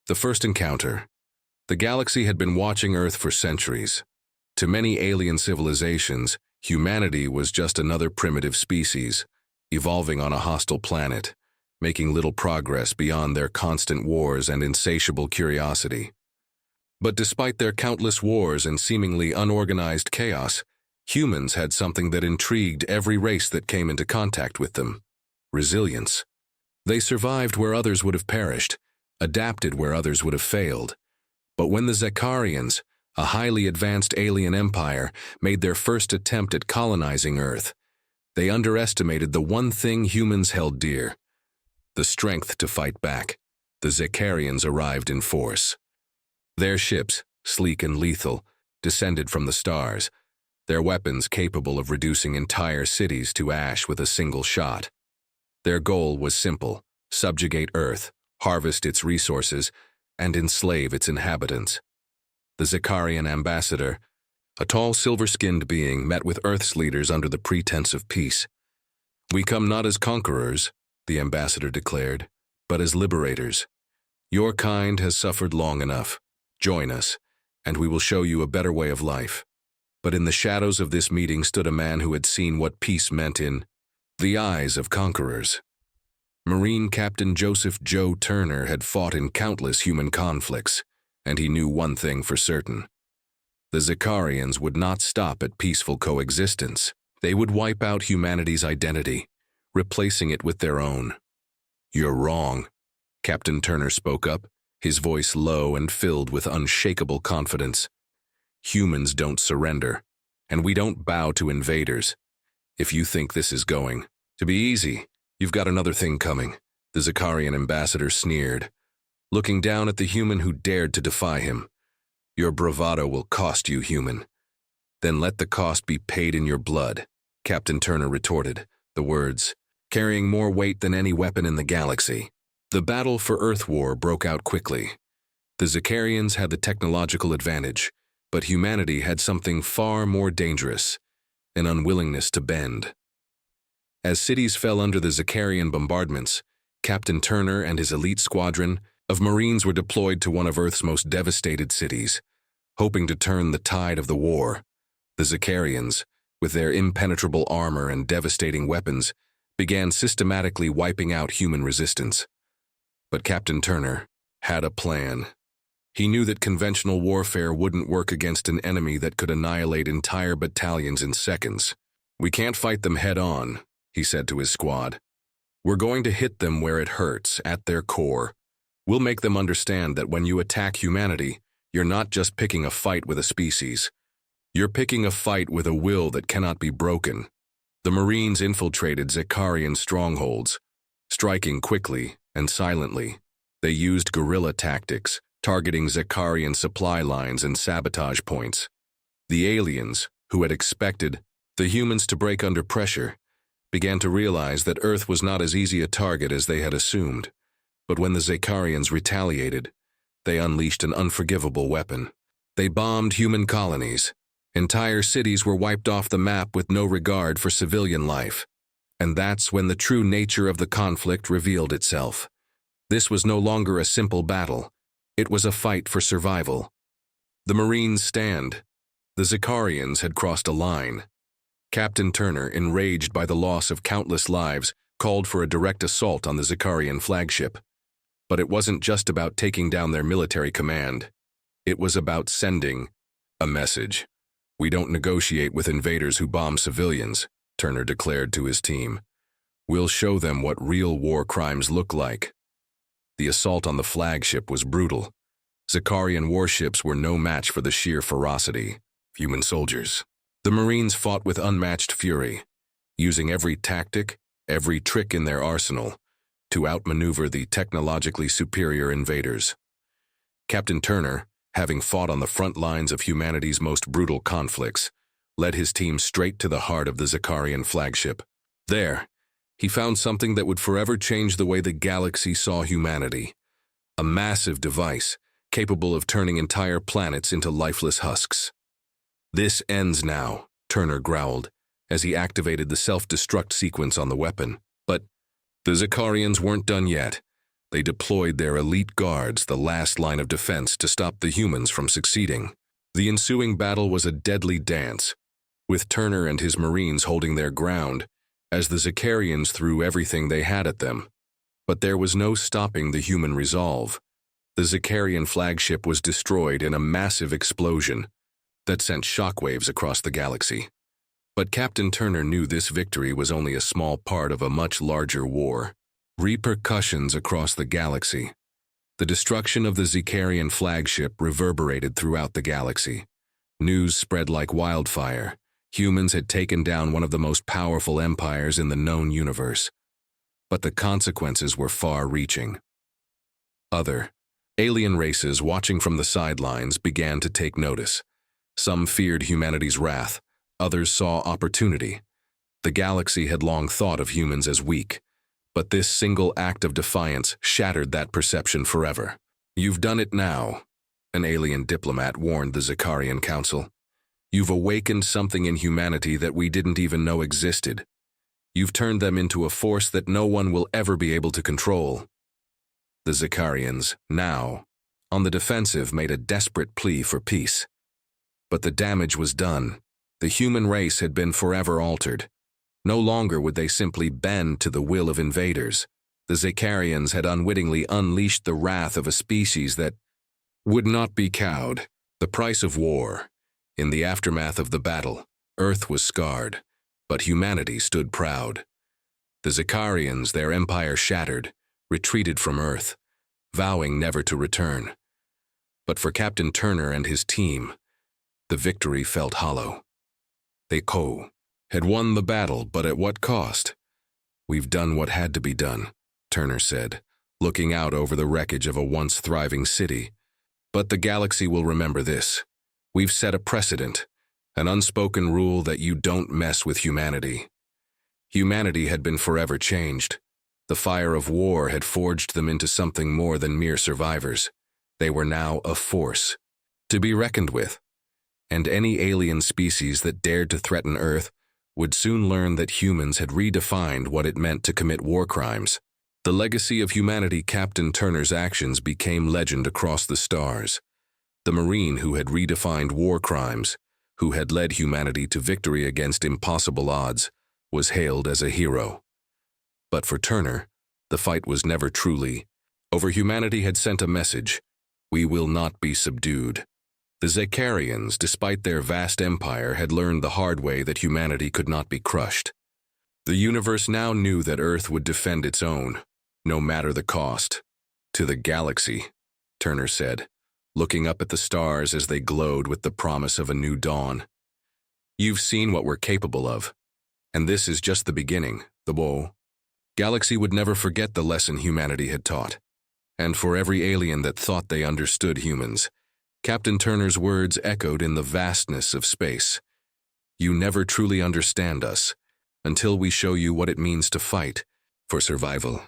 The first encounter. The galaxy had been watching Earth for centuries. To many alien civilizations, humanity was just another primitive species, evolving on a hostile planet, making little progress beyond their constant wars and insatiable curiosity. But despite their countless wars and seemingly unorganized chaos, humans had something that intrigued every race that came into contact with them: resilience. They survived where others would have perished, adapted where others would have failed. But when the Zakarians, a highly advanced alien empire, made their first attempt at colonizing Earth, they underestimated the one thing humans held dear: the strength to fight back. The Zakarians arrived in force. Their ships, sleek and lethal, descended from the stars, their weapons capable of reducing entire cities to ash with a single shot. Their goal was simple: subjugate Earth, harvest its resources, and enslave its inhabitants. The Zakarian ambassador, a tall silver-skinned being, met with Earth's leaders under the pretense of peace. "We come not as conquerors," the ambassador declared, "but as liberators. Your kind has suffered long enough. Join us, and we will show you a better way of life." But in the shadows of this meeting stood a man who had seen what peace meant in the eyes of conquerors. Marine Captain Joseph "Joe" Turner had fought in countless human conflicts, and he knew one thing for certain: the Zakarians would not stop at peaceful coexistence. They would wipe out humanity's identity, replacing it with their own. "You're wrong," Captain Turner spoke up, his voice low and filled with unshakable confidence. "Humans don't surrender, and we don't bow to invaders. If you think this is going to be easy, you've got another thing coming." The Zakarian ambassador sneered, looking down at the human who dared to defy him. "Your bravado will cost you, human." "Then let the cost be paid in your blood," Captain Turner retorted, the words carrying more weight than any weapon in the galaxy. The battle for Earth War broke out quickly. The Zakarians had the technological advantage, but humanity had something far more dangerous: an unwillingness to bend. As cities fell under the Zakarian bombardments, Captain Turner and his elite squadron of Marines were deployed to one of Earth's most devastated cities, hoping to turn the tide of the war. The Zakarians, with their impenetrable armor and devastating weapons, began systematically wiping out human resistance. But Captain Turner had a plan. He knew that conventional warfare wouldn't work against an enemy that could annihilate entire battalions in seconds. "We can't fight them head-on," he said to his squad. "We're going to hit them where it hurts, at their core. We'll make them understand that when you attack humanity, you're not just picking a fight with a species. You're picking a fight with a will that cannot be broken." The Marines infiltrated Zakarian strongholds, striking quickly and silently. They used guerrilla tactics, targeting Zakarian supply lines and sabotage points. The aliens, who had expected the humans to break under pressure, began to realize that Earth was not as easy a target as they had assumed. But when the Zakarians retaliated, they unleashed an unforgivable weapon. They bombed human colonies. Entire cities were wiped off the map with no regard for civilian life. And that's when the true nature of the conflict revealed itself. This was no longer a simple battle. It was a fight for survival. The Marines stand. The Zakarians had crossed a line. Captain Turner, enraged by the loss of countless lives, called for a direct assault on the Zakarian flagship. But it wasn't just about taking down their military command. It was about sending a message. "We don't negotiate with invaders who bomb civilians," Turner declared to his team. "We'll show them what real war crimes look like." The assault on the flagship was brutal. Zakarian warships were no match for the sheer ferocity of human soldiers. The Marines fought with unmatched fury, using every tactic, every trick in their arsenal to outmaneuver the technologically superior invaders. Captain Turner, having fought on the front lines of humanity's most brutal conflicts, led his team straight to the heart of the Zakarian flagship. There, he found something that would forever change the way the galaxy saw humanity: a massive device capable of turning entire planets into lifeless husks. "This ends now," Turner growled, as he activated the self-destruct sequence on the weapon. But the Zakarians weren't done yet. They deployed their elite guards, the last line of defense, to stop the humans from succeeding. The ensuing battle was a deadly dance, with Turner and his Marines holding their ground as the Zicarians threw everything they had at them. But there was no stopping the human resolve. The Zicarian flagship was destroyed in a massive explosion that sent shockwaves across the galaxy. But Captain Turner knew this victory was only a small part of a much larger war. Repercussions across the galaxy. The destruction of the Zicarian flagship reverberated throughout the galaxy. News spread like wildfire. Humans had taken down one of the most powerful empires in the known universe. But the consequences were far-reaching. Other alien races watching from the sidelines began to take notice. Some feared humanity's wrath. Others saw opportunity. The galaxy had long thought of humans as weak. But this single act of defiance shattered that perception forever. "You've done it now," an alien diplomat warned the Zicarian Council. "You've awakened something in humanity that we didn't even know existed. You've turned them into a force that no one will ever be able to control." The Zicarians, now on the defensive, made a desperate plea for peace. But the damage was done. The human race had been forever altered. No longer would they simply bend to the will of invaders. The Zicarians had unwittingly unleashed the wrath of a species that would not be cowed. The price of war. In the aftermath of the battle, Earth was scarred, but humanity stood proud. The Zicarians, their empire shattered, retreated from Earth, vowing never to return. But for Captain Turner and his team, the victory felt hollow. They had won the battle, but at what cost? "We've done what had to be done," Turner said, looking out over the wreckage of a once thriving city. "But the galaxy will remember this. We've set a precedent, an unspoken rule that you don't mess with humanity." Humanity had been forever changed. The fire of war had forged them into something more than mere survivors. They were now a force to be reckoned with. And any alien species that dared to threaten Earth would soon learn that humans had redefined what it meant to commit war crimes. The legacy of humanity, Captain Turner's actions became legend across the stars. The Marine who had redefined war crimes, who had led humanity to victory against impossible odds, was hailed as a hero. But for Turner, the fight was never truly over. Humanity had sent a message: we will not be subdued. The Zicarians, despite their vast empire, had learned the hard way that humanity could not be crushed. The universe now knew that Earth would defend its own, no matter the cost. "To the galaxy," Turner said, looking up at the stars as they glowed with the promise of a new dawn. "You've seen what we're capable of, and this is just the beginning." The galaxy would never forget the lesson humanity had taught. And for every alien that thought they understood humans, Captain Turner's words echoed in the vastness of space. "You never truly understand us until we show you what it means to fight for survival."